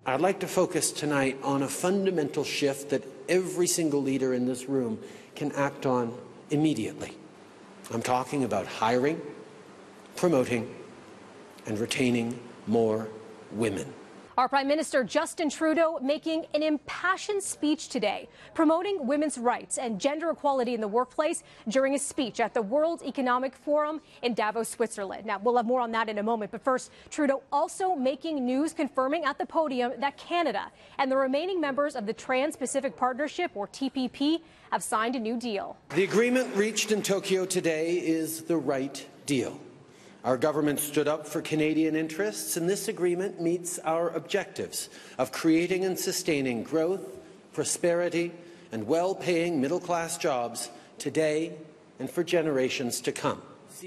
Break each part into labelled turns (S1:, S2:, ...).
S1: I'd like to focus tonight on a fundamental shift that every single leader in this room can act on immediately. I'm talking about hiring, promoting, and retaining more women.
S2: Our Prime Minister Justin Trudeau making an impassioned speech today, promoting women's rights and gender equality in the workplace during a speech at the World Economic Forum in Davos, Switzerland. Now, we'll have more on that in a moment, but first, Trudeau also making news confirming at the podium that Canada and the remaining members of the Trans-Pacific Partnership, or TPP, have signed a new deal.
S1: The agreement reached in Tokyo today is the right deal. Our government stood up for Canadian interests, and this agreement meets our objectives of creating and sustaining growth, prosperity, and well-paying middle-class jobs today and for generations to come.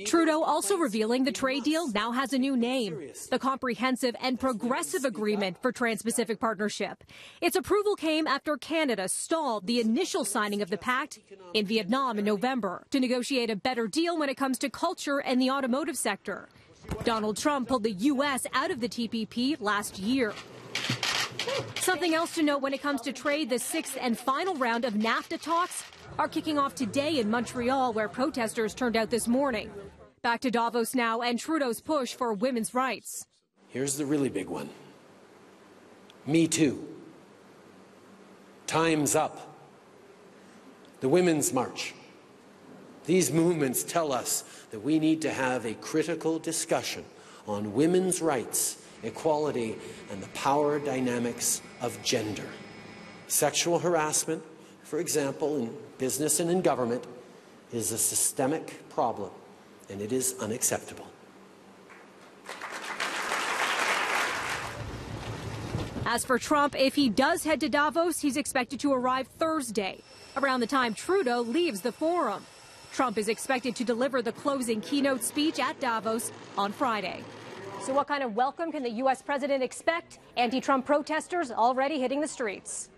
S2: Trudeau also revealing the trade deal now has a new name, the Comprehensive and Progressive Agreement for Trans-Pacific Partnership. Its approval came after Canada stalled the initial signing of the pact in Vietnam in November to negotiate a better deal when it comes to culture and the automotive sector. Donald Trump pulled the U.S. out of the TPP last year. Something else to note when it comes to trade, the sixth and final round of NAFTA talks are kicking off today in Montreal, where protesters turned out this morning. Back to Davos now and Trudeau's push for women's rights.
S1: Here's the really big one. Me Too. Time's Up. The Women's March. These movements tell us that we need to have a critical discussion on women's rights, equality, and the power dynamics of gender. Sexual harassment, for example, in business and in government, is a systemic problem, and it is unacceptable.
S2: As for Trump, if he does head to Davos, he's expected to arrive Thursday, around the time Trudeau leaves the forum. Trump is expected to deliver the closing keynote speech at Davos on Friday. So what kind of welcome can the U.S. president expect? Anti-Trump protesters already hitting the streets.